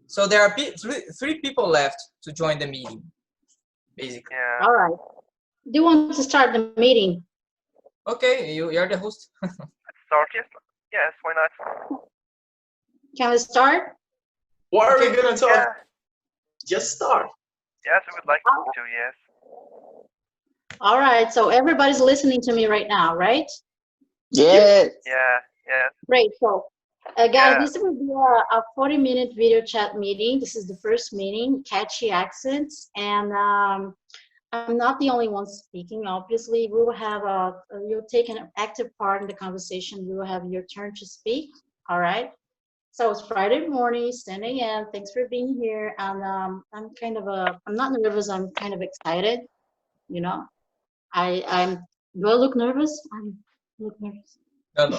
So there are three people left to join the meeting, basically. Yeah. All right. Do you want to start the meeting? Okay, you're the host. Let's start. Yes, why not? Can we start? What are we gonna talk? Yeah. Just start. Yes, we would like to. Yes. All right. So everybody's listening to me right now, right? Yes. Yeah. Yes. Great. So, guys, Yeah. this will be a 40-minute video chat meeting. This is the first meeting, Catchy Accents, and I'm not the only one speaking. Obviously, we will have you'll take an active part in the conversation. You will have your turn to speak. All right. So it's Friday morning, 10 a.m. Thanks for being here. And I'm not nervous. I'm kind of excited. You know, do I look nervous? I look nervous. No.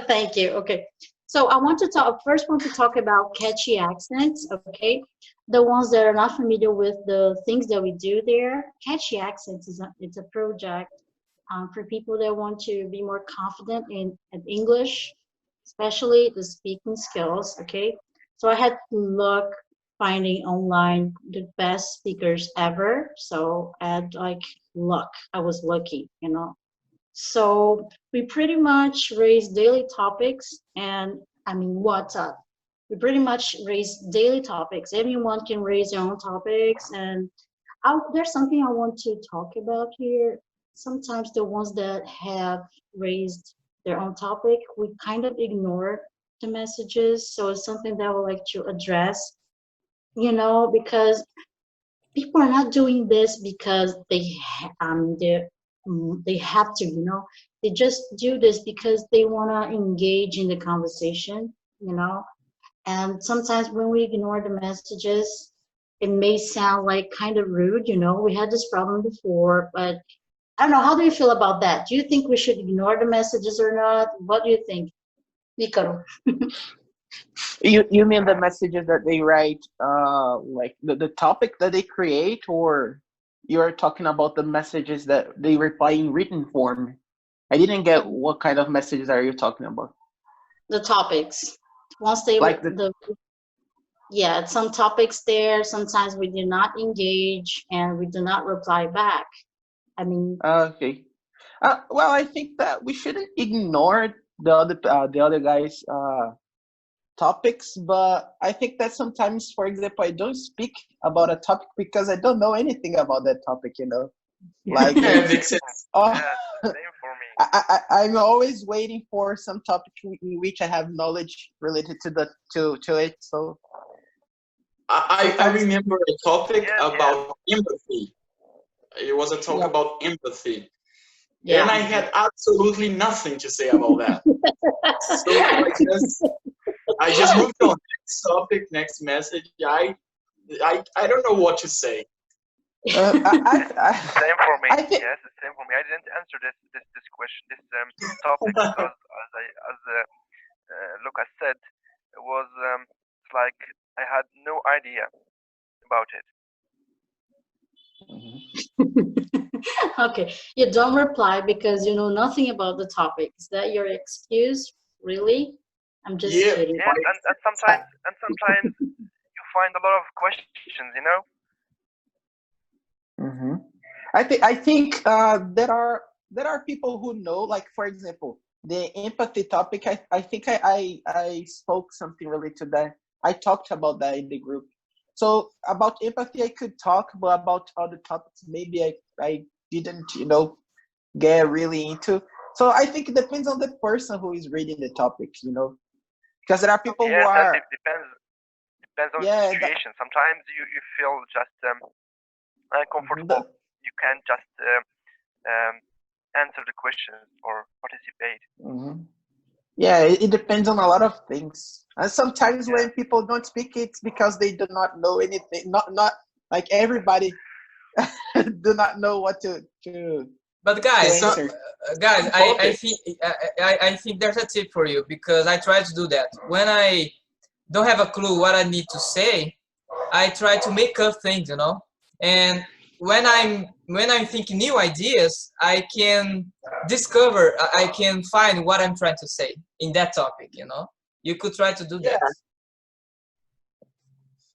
Thank you. Okay. So I want to talk about catchy accents. Okay. The ones that are not familiar with the things that we do there. Catchy accents it's a project for people that want to be more confident in English, especially the speaking skills. Okay. So I had to look finding online the best speakers ever. So I had like luck. I was lucky, you know. So we pretty much raise daily topics and I mean WhatsApp. We pretty much raise daily topics. Everyone can raise their own topics and there's something I want to talk about here. Sometimes the ones that have raised their own topic, we kind of ignore the messages. So it's something that I would like to address, you know, because people are not doing this because they have to, you know. They just do this because they want to engage in the conversation, you know. And sometimes when we ignore the messages, it may sound like kind of rude, you know. We had this problem before, but I don't know. How do you feel about that? Do you think we should ignore the messages or not? What do you think, Ícaro? You mean the messages that they write, like the topic that they create, or you're talking about the messages that they reply in written form? I didn't get what kind of messages are you talking about? The topics. Once they Like yeah, some topics there. Sometimes we do not engage and we do not reply back. I mean, okay. Well, I think that we shouldn't ignore the other guys' topics, but I think that sometimes, for example, I don't speak about a topic because I don't know anything about that topic, you know. Like Yeah, it makes sense. oh, Yeah. Same for me. I'm always waiting for some topic in which I have knowledge related to it. So I remember a topic Yeah. about empathy. It was a talk Yeah. about empathy. yeah. And I had absolutely nothing to say about that. So I just moved on. Next topic, next message. I don't know what to say. Same for me. I think Yes, the same for me. I didn't answer this question, this topic because as Lucas said, it was it's like I had no idea about it. Okay, you don't reply because you know nothing about the topic. Is that your excuse? Really? I'm just Yeah. kidding. Yes, and sometimes you find a lot of questions, you know. hmm I think there are people who know, like for example, the empathy topic. I think I spoke something related to that. I talked about that in the group. So about empathy, I could talk, but about other topics, maybe I didn't, you know, get really into. So I think it depends on the person who is reading the topic, you know, because there are people who Yes, that are depends on the yeah situation. Sometimes you feel just uncomfortable. You can't just answer the questions or participate. Yeah, it depends on a lot of things. And sometimes Yeah. when people don't speak, it's because they do not know anything. Not like everybody do not know what to But guys, answer. I think there's a tip for you because I try to do that. When I don't have a clue what I need to say, I try to make up things, you know. And when I'm thinking new ideas, I can discover, I can find what I'm trying to say in that topic, you know. You could try to do that.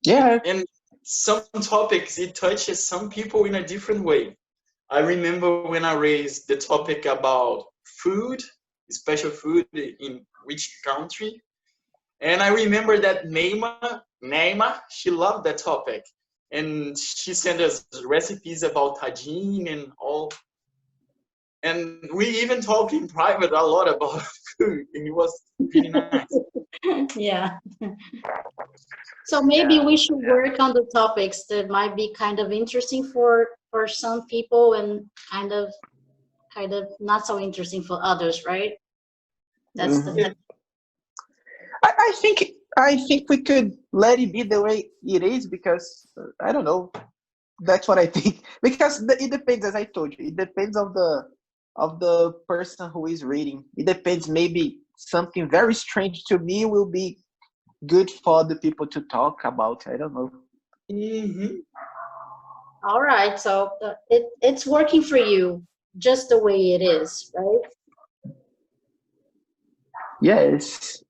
Yeah. And some topics, it touches some people in a different way. I remember when I raised the topic about food, special food in which country. And I remember that Naima, she loved that topic. And she sent us recipes about tagine and all. And we even talked in private a lot about food, and it was really nice. Yeah. So maybe Yeah, we should yeah, work on the topics that might be kind of interesting for some people and kind of not so interesting for others, right? That's the Mhm. thing. I think we could let it be the way it is because I don't know. That's what I think because it depends, as I told you. It depends of the person who is reading. It depends. Maybe something very strange to me will be good for the people to talk about. I don't know. Mm-hmm. All right, so it's working for you just the way it is, right? Yes,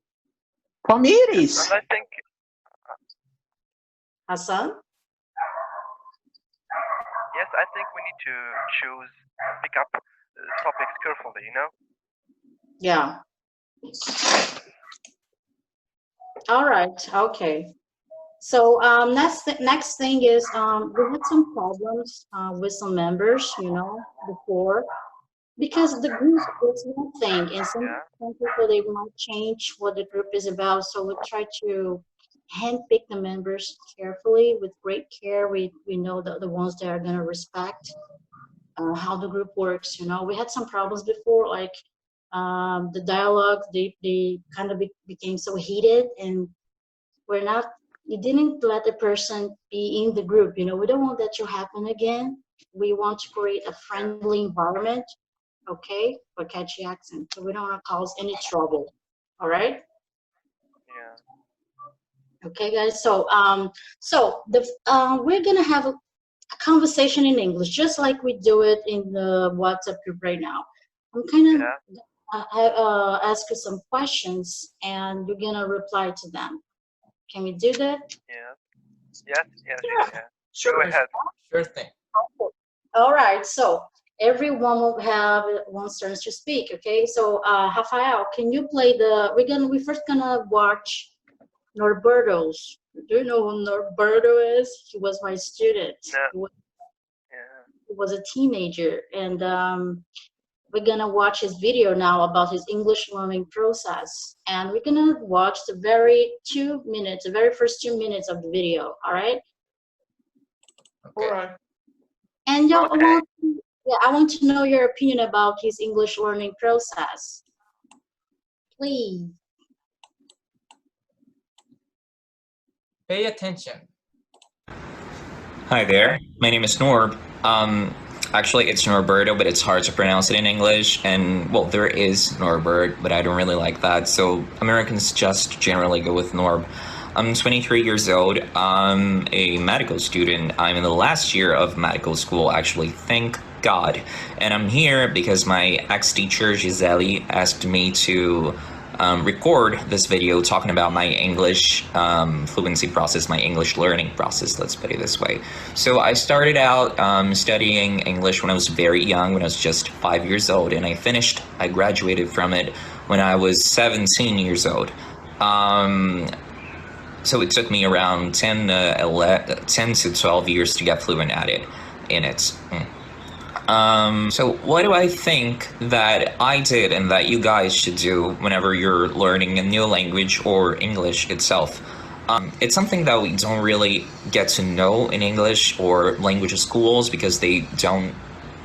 for me it yes. And is. I think, Hassan? yes, I think we need to choose, pick up topics carefully, you know? Yeah. All right. Okay. So next thing is we had some problems with some members, before because the group is one thing, and Yeah, some people they might change what the group is about. So we try to handpick the members carefully with great care. We know the ones that are gonna respect how the group works. We had some problems before, like the dialogue they kind of became so heated, and we're not you didn't let the person be in the group. We don't want that to happen again. We want to create a yeah, friendly environment, okay, for Catchy Accent. So we don't want to cause any trouble. All right. yeah. Okay, guys. So the we're gonna have a conversation in English, just like we do it in the WhatsApp group right now. I'm kind of Yeah, ask you some questions, and you're gonna reply to them. Can we do that? yeah. Yes, yes, Yeah, yeah. Go sure. ahead. Sure thing. All right, so everyone will have one turn to speak. Okay, so Rafael, can you play we first gonna watch Norberto's. Do you know who Norberto is? He was my student. No, He was, yeah, he was a teenager, and we're gonna watch his video now about his English learning process, and we're gonna watch the very first 2 minutes of the video. All right, All Okay. right. and okay. I want to know your opinion about his English learning process. Please. Pay attention. Hi there, my name is Norb. Actually, it's Norberto, but it's hard to pronounce it in English. And, well, there is Norbert, but I don't really like that. So Americans just generally go with Norb. I'm 23 years old. I'm a medical student. I'm in the last year of medical school, actually. Thank God. And I'm here because my ex-teacher, Gisele, asked me to record this video talking about my English fluency process, my English learning process, let's put it this way. So I started out studying English when I was very young, when I was just 5 years old, and I graduated from it when I was 17 years old. So it took me around 10 to 12 years to get fluent at it, in it. So what do I think that I did and that you guys should do whenever you're learning a new language or English itself? It's something that we don't really get to know in English or language schools because they don't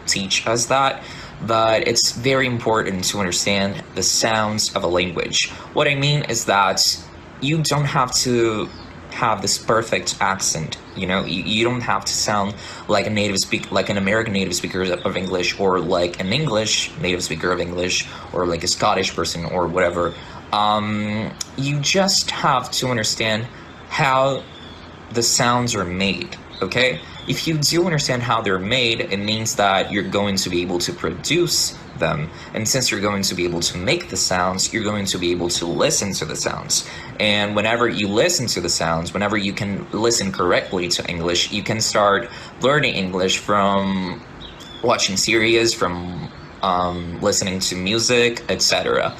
teach us that. But it's very important to understand the sounds of a language. What I mean is that you don't have to have this perfect accent. You don't have to sound like like an American native speaker of English, or like an English native speaker of English, or like a Scottish person or whatever. You just have to understand how the sounds are made. okay? If you do understand how they're made, it means that you're going to be able to produce them. And since you're going to be able to make the sounds, you're going to be able to listen to the sounds. And whenever you listen to the sounds, whenever you can listen correctly to English, you can start learning English from watching series, from listening to music, etc.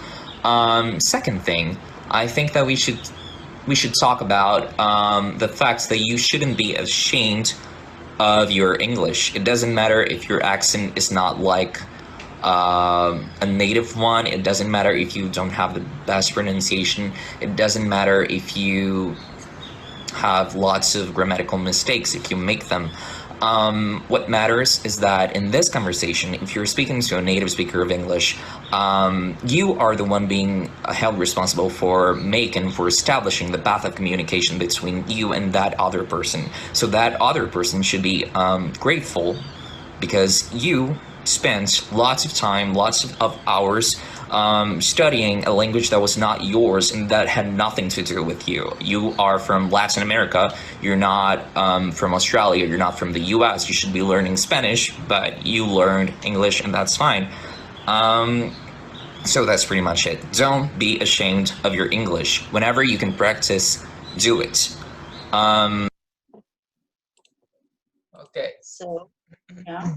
Second thing, I think that we should talk about the fact that you shouldn't be ashamed of your English. It doesn't matter if your accent is not like a native one. It doesn't matter if you don't have the best pronunciation. It doesn't matter if you have lots of grammatical mistakes, if you make them. What matters is that in this conversation, if you're speaking to a native speaker of English, you are the one being held responsible for establishing the path of communication between you and that other person. So that other person should be grateful because you spent lots of time, lots of hours studying a language that was not yours and that had nothing to do with you. You are from Latin America, you're not from Australia, you're not from the US, you should be learning Spanish, but you learned English and that's fine. So that's pretty much it. Don't be ashamed of your English. Whenever you can practice, do it. Okay. So, yeah.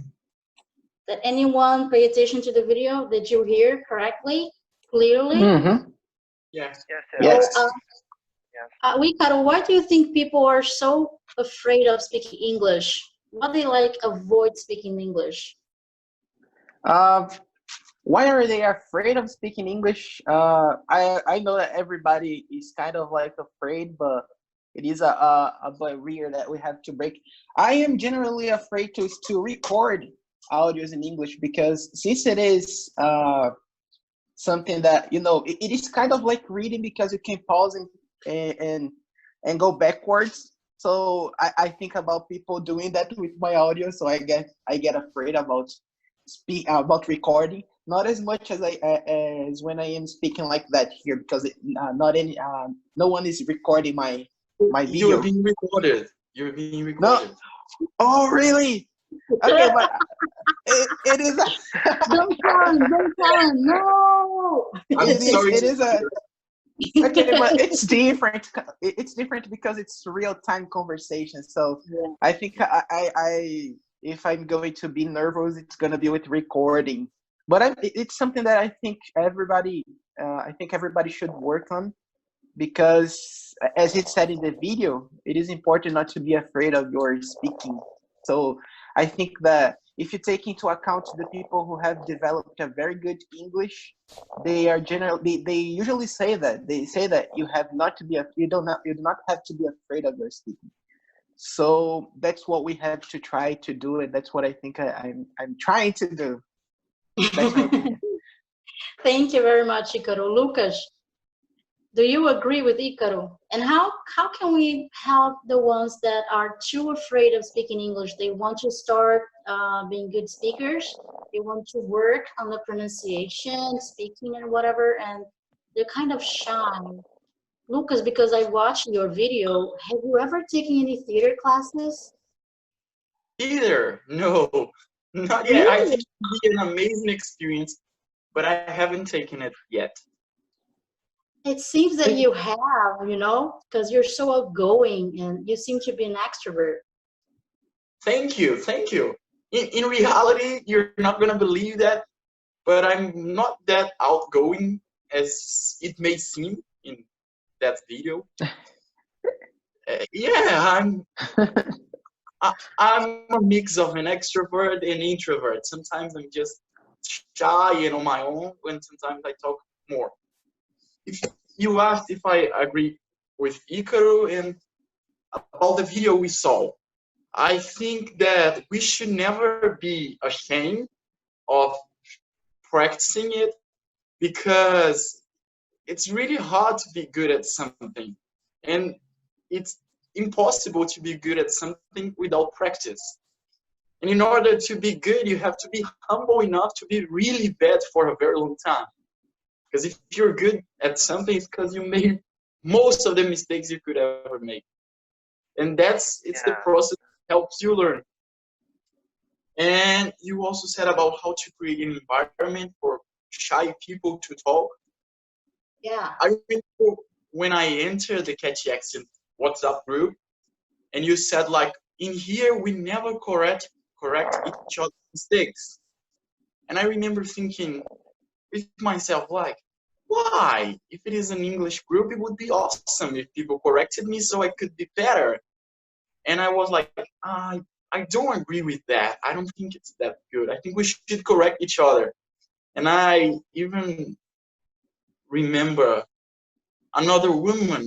Did anyone pay attention to the video? Did you hear correctly, clearly? Mm-hmm. Yes. Yes. So, Ícaro, why do you think people are so afraid of speaking English? Why they like avoid speaking English? Why are they afraid of speaking English? I know that everybody is kind of like afraid, but it is a barrier that we have to break. I am generally afraid to record audios in English because since it is something that it is kind of like reading because you can pause and go backwards. So I think about people doing that with my audio, so I get afraid about recording. Not as much as as when I am speaking like that here because no one is recording my video. You're being recorded. You're being recorded. No. Oh really? Okay, but it is. Don't tell him, no! I'm sorry. It is a. Okay, but it's different. It's different because it's real-time conversation. So Yeah. I think I if I'm going to be nervous, it's gonna be with recording. But it's something that I think everybody should work on because, as it said in the video, it is important not to be afraid of your speaking. So I think that if you take into account the people who have developed a very good English, they usually say that you do not have to be afraid of your speaking. So that's what we have to try to do, and that's what I think I'm trying to do. That's my opinion. Thank you very much, Ícaro. Lucas, do you agree with Ícaro? And how can we help the ones that are too afraid of speaking English? They want to start being good speakers. They want to work on the pronunciation, speaking, and whatever, and they're kind of shy. Lucas, because I watched your video, have you ever taken any theater classes? Either. No, not yet. I think it would be an amazing experience, but I haven't taken it yet. It seems that you have, because you're so outgoing and you seem to be an extrovert. Thank you. In reality, you're not gonna believe that, but I'm not that outgoing as it may seem in that video. I'm a mix of an extrovert and introvert. Sometimes I'm just shy and on my own, when sometimes I talk more. If you asked if I agree with Ícaro and about the video we saw, I think that we should never be ashamed of practicing it because it's really hard to be good at something. And it's impossible to be good at something without practice. And in order to be good, you have to be humble enough to be really bad for a very long time. Because if you're good at something, it's because you made most of the mistakes you could ever make. And it's the process helps you learn. And you also said about how to create an environment for shy people to talk. Yeah. I remember when I entered the Catchy Accent WhatsApp group, and you said like, in here we never correct each other's mistakes. And I remember thinking with myself like, why? If it is an English group, it would be awesome if people corrected me so I could be better. And I was like, I don't agree with that. I don't think it's that good. I think we should correct each other. And I even remember another woman,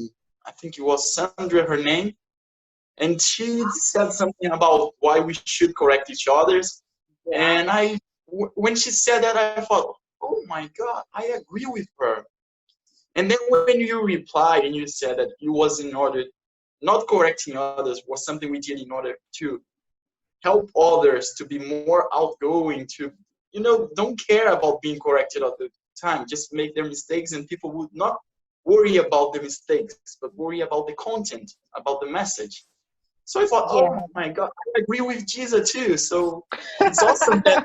I think it was Sandra, her name, and she said something about why we should correct each other's. And when she said that, I thought, oh my God, I agree with her. And then when you replied and you said that it was in order, not correcting others was something we did in order to help others to be more outgoing, to, don't care about being corrected all the time, just make their mistakes, and people would not worry about the mistakes, but worry about the content, about the message. So I thought, Yeah. oh my God, I agree with Gysa too. So it's awesome that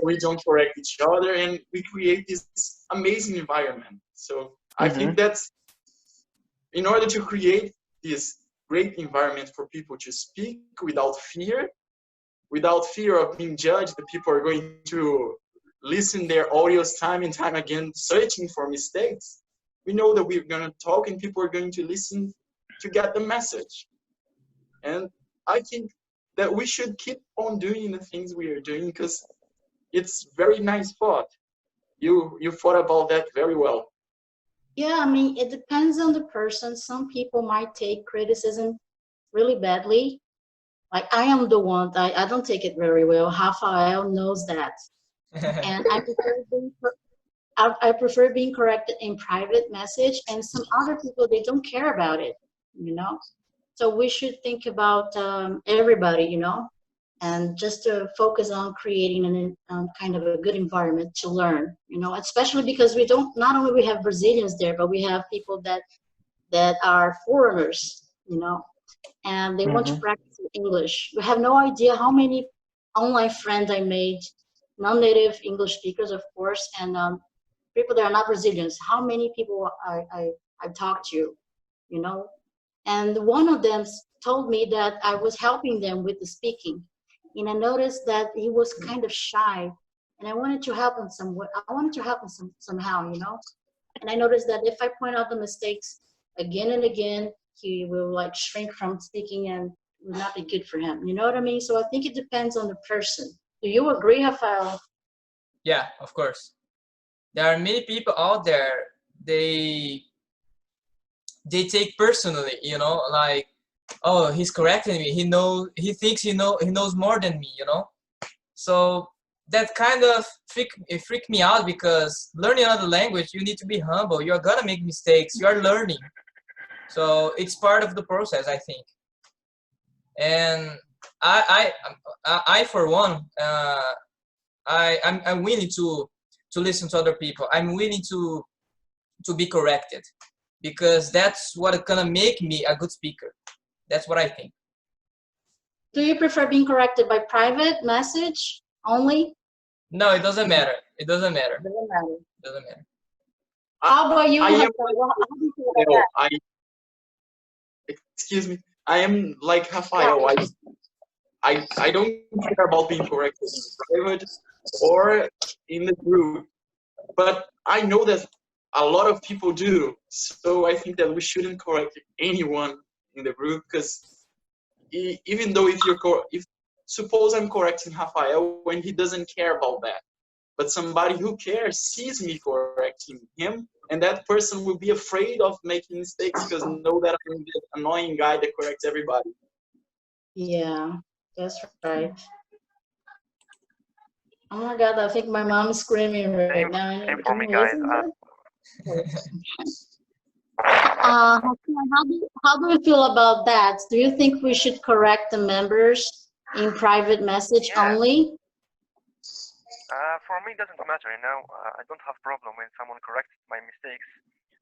we don't correct each other and we create this amazing environment. So I think that's in order to create this great environment for people to speak without fear of being judged. The people are going to listen their audios time and time again, searching for mistakes. We know that we're going to talk and people are going to listen to get the message. And I think that we should keep on doing the things we are doing because it's very nice thought. You thought about that very well. Yeah, I mean, it depends on the person. Some people might take criticism really badly. Like I am the one, I don't take it very well. Rafael knows that. And I prefer being corrected in private message, and some other people, they don't care about it, you know? So we should think about everybody, and just to focus on creating an kind of a good environment to learn, especially because not only we have Brazilians there, but we have people that are foreigners, and they want to practice English. We have no idea how many online friends I made, non-native English speakers, of course, and people that are not Brazilians. How many people I've talked to, and one of them told me that I was helping them with the speaking, and I noticed that he was kind of shy, and I wanted to help him somewhat. I wanted to help him somehow, and I noticed that if I point out the mistakes again and again, he will like shrink from speaking and will not be good for him. You know what I mean? So I think it depends on the person. Do you agree, Rafael? Yeah, of course. There are many people out there, they take personally, like, oh, he's correcting me. He thinks he knows more than me, So that kind of freaked me out, because learning another language, you need to be humble. You're gonna make mistakes. You're learning. So it's part of the process, I think. And I for one, I'm willing to listen to other people. I'm willing to be corrected, because that's what is gonna make me a good speaker. That's what I think. Do you prefer being corrected by private message only? No, it doesn't matter. It doesn't matter. Doesn't matter. It doesn't matter. How about you? I am How do you feel about that? excuse me. I am like Rafael. I don't care about being corrected in private or in the group, but I know that a lot of people do. So I think that we shouldn't correct anyone in the group, because even though if suppose I'm correcting Rafael when he doesn't care about that, but somebody who cares sees me correcting him, and that person will be afraid of making mistakes because know that I'm the annoying guy that corrects everybody. Yeah, that's right. Oh my God, I think my mom is screaming right now. Same for Can me, you guys. listen to it? Hassan, how do you feel about that? Do you think we should correct the members in private message Yeah. only? For me, it doesn't matter. I don't have problem when someone corrects my mistakes,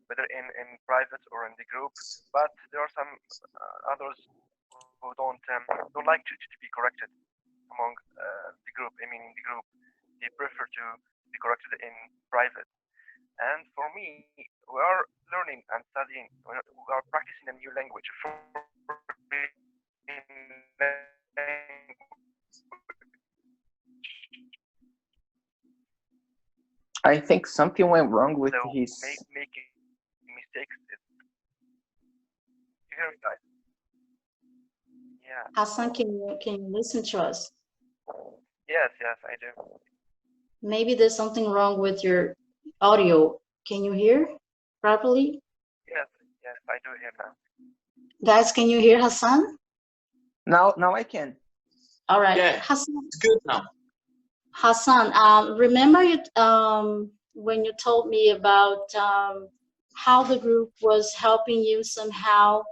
whether in private or in the group. But there are some others who don't like to be corrected among the group. I mean, in the group, they prefer to be corrected in private. And for me, we are learning and studying. We are practicing a new language. I think something went wrong with So his. making mistakes is. You hear me, guys? Yeah. Hassan, can you listen to us? Yes, I do. Maybe there's something wrong with your audio. Can you hear properly? Yes, I do hear now. Guys, can you hear Hassan? Now I can. All right. Yeah, Hassan, it's good now. Hassan, remember you when you told me about how the group was helping you somehow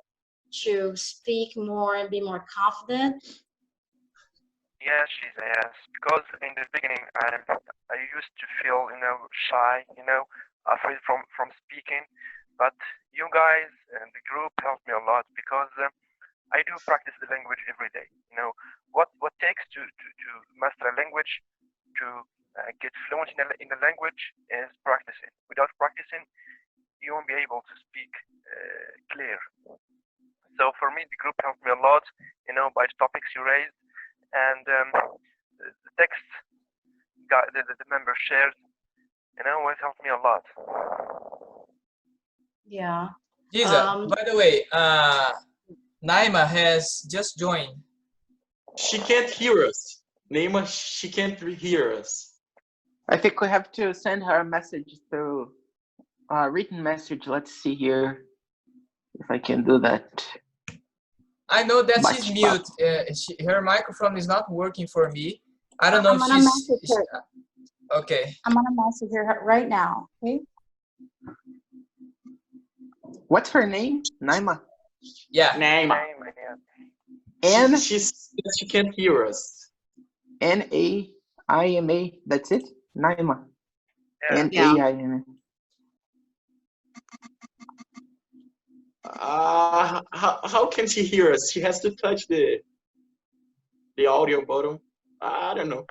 to speak more and be more confident? Yes, Gysa, yes. Because in the beginning, I used to feel, shy, afraid from speaking. But you guys and the group helped me a lot because I do practice the language every day. What takes to master a language, to get fluent in the language, is practicing. Without practicing, you won't be able to speak clear. So for me, the group helped me a lot, by the topics you raised, and the text the member shared, it helped me a lot. Yeah. Gysa, by the way, Naima has just joined. She can't hear us. Naima, she can't hear us. I think we have to send her a message through a written message. Let's see here if I can do that. I know that she's mute. Her microphone is not working for me. I don't know if she's. Okay. I'm gonna message her right now. Okay. What's her name? Naima. Yeah. Naima. N. She can't hear us. Naima. That's it. Naima. Yeah. Naima. How can she hear us? She has to touch the audio button. I don't know.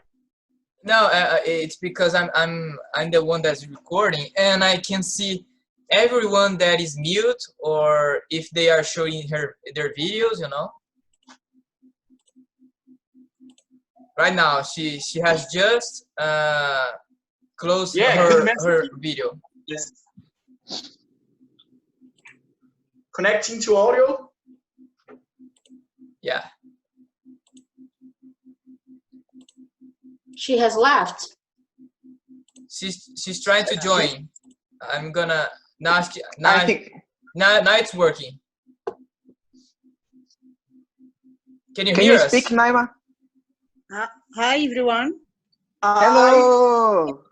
No, it's because I'm the one that's recording, and I can see everyone that is mute or if they are showing their videos. Right now, she has just closed her video. Yes. Connecting to audio? Yeah. She has left. She's trying to join. I'm gonna now it's working. Can you hear us? Speak, Naima? Hi everyone. Hello.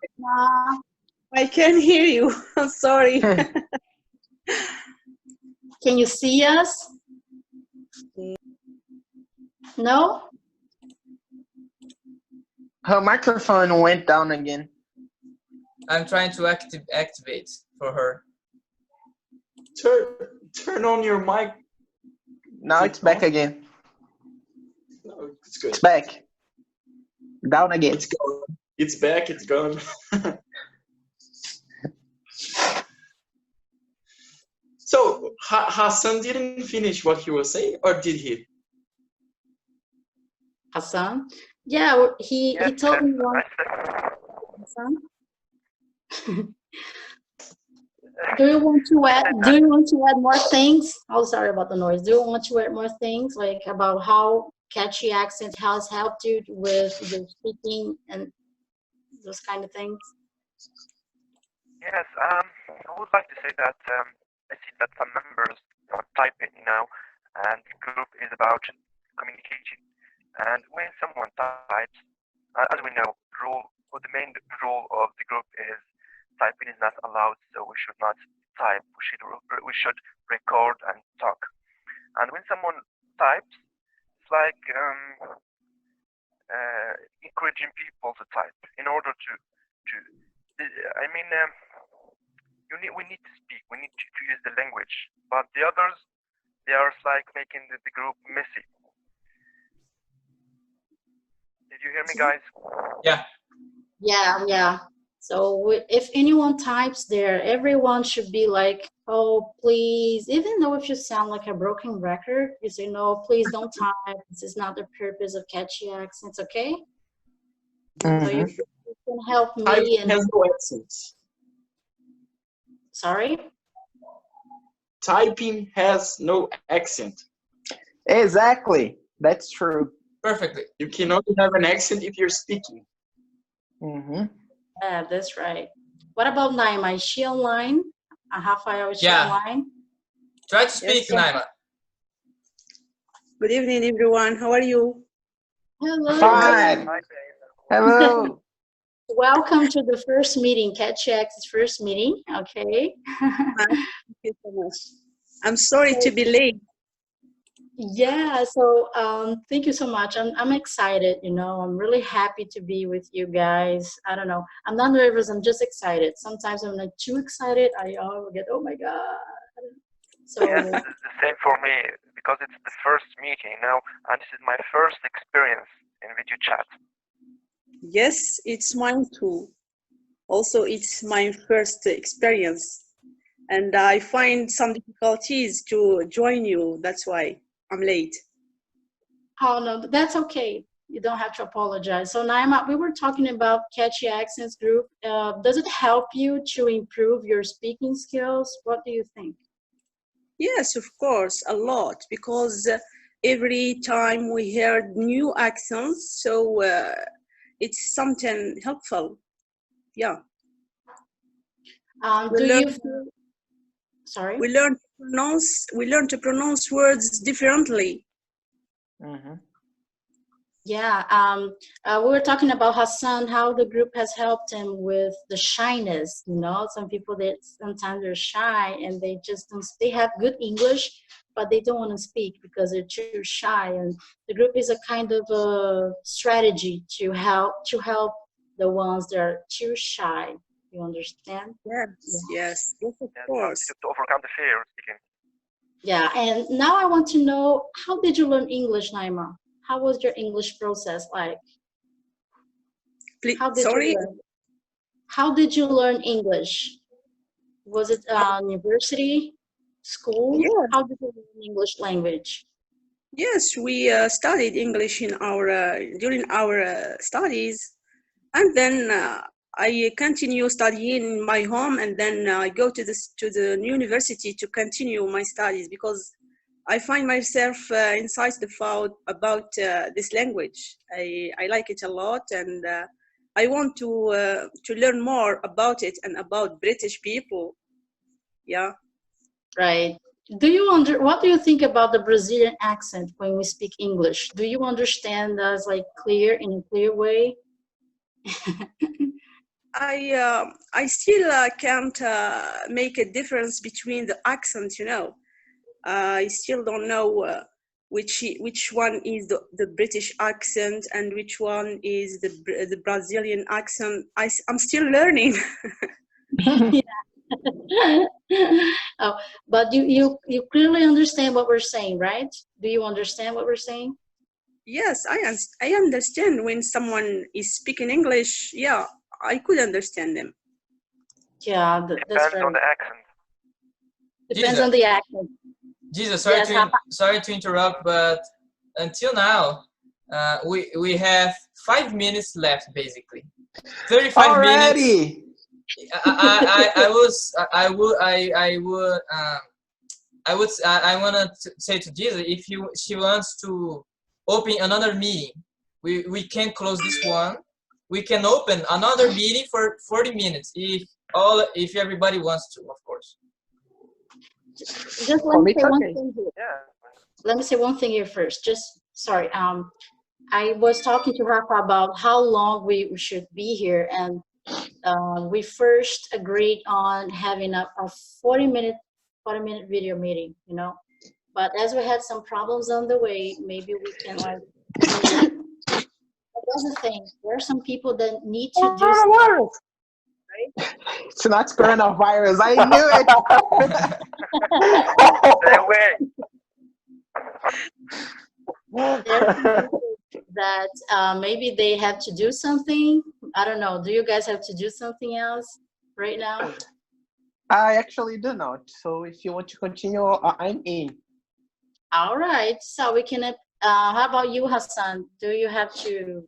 I can't hear you. I'm sorry. Can you see us? No? Her microphone went down again. I'm trying to activate for her. Turn on your mic. Now it's back again. No, it's good. It's back. Down again. It's gone. It's back. It's gone. So Hassan didn't finish what he was saying, or did he? Hassan? Yeah, he told me one. Hassan? Do you want to add more things? Oh, sorry about the noise. Do you want to add more things, like about how Catchy Accent has helped you with the speaking and those kind of things? Yes, I would like to say that I see that some members are typing, and the group is about communication. And when someone types, as we know, the main rule of the group is typing is not allowed, so we should not type. We should record and talk. And when someone types, it's like encouraging people to type in order to. We need to speak. We need to use the language. But the others, they are like making the group messy. Did you hear me, guys? Yeah. Yeah. So if anyone types there, everyone should be like, oh, please, even though if you sound like a broken record, you say, no, please don't type. This is not the purpose of Catchy Accents, okay? So you can help Type me and, has no accents. sorry? Typing has no accent. Exactly. That's true. Perfectly. You cannot have an accent if you're speaking. Yeah, that's right. What about Naima? Is she online? Rafael, is she Yeah. online? Try to speak, Yes. Naima. Good evening, everyone. How are you? Hello. Fine. Hi, Gysa. Hello. Welcome to the first meeting, Catchy Accents first meeting, okay? Thank you so much. I'm sorry to be late. Yeah, so thank you so much. I'm excited, you know. I'm really happy to be with you guys. I don't know. I'm not nervous, I'm just excited. Sometimes I'm not too excited. I get, oh my God. So Yes, it's the same for me because it's the first meeting, and this is my first experience in video chat. Yes, it's mine too. Also, it's my first experience. And I find some difficulties to join you. That's why I'm late. oh no, but that's okay. You don't have to apologize. So Naima, we were talking about Catchy Accents group. Does it help you to improve your speaking skills? What do you think? Yes, of course, a lot, because every time we hear new accents, so it's something helpful. Yeah. We Do learn, you feel, sorry? we learn to pronounce words differently. Yeah, we were talking about Hassan, how the group has helped him with the shyness. You know, some people that sometimes they're shy and they just don't, they have good English, but they don't want to speak because they're too shy. And the group is a kind of a strategy to help the ones that are too shy. You understand? Yes, of Yes, course. to overcome the fear of speaking. Yeah, and now I want to know, how did you learn English, Naima? How was your English process like? Please, How did sorry. you learn? How did you learn English? Was it university, school? Yeah. How did you learn English language? Yes, we studied English in our during our studies, and then I continue studying in my home, and then I go to the university to continue my studies because I find myself insightful about this language. I like it a lot, and I want to learn more about it and about British people. Yeah. Right. What do you think about the Brazilian accent when we speak English? Do you understand us like clear in a clear way? I still can't make a difference between the accents. You know, I still don't know which one is the British accent and which one is the Brazilian accent. I'm still learning. Oh, but you clearly understand what we're saying, right? Do you understand what we're saying? Yes, I understand when someone is speaking English. Yeah, I could understand them. Yeah, that's Depends right. on the accent. Depends Gysa. on the accent. Gysa, Yes, sorry to interrupt, but until now, we have 5 minutes left, basically. 35 minutes. Already. I wanna say to Gysa, if she wants to open another meeting, we can close this one. We can open another meeting for 40 minutes if everybody wants to, of course. just let me say one thing here. Yeah. Let me say one thing here first. Just sorry. I was talking to Rafa about how long we should be here, and we first agreed on having a 40-minute video meeting, you know. But as we had some problems on the way, maybe we can like. That's the thing. There are some people that need to do stuff, right? It's not coronavirus. I knew it. Stay away. that maybe they have to do something. I don't know. Do you guys have to do something else right now? I actually do not. So if you want to continue, I'm in. All right. So we can. How about you, Hassan? Do you have to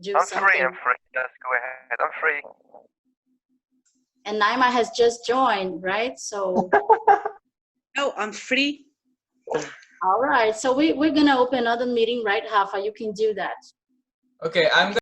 do I'm something? free. I'm free. Just go ahead. I'm free. And Naima has just joined, right? So. No, I'm free. All right. So we're gonna open another meeting, right, Rafa? You can do that. Okay, I'm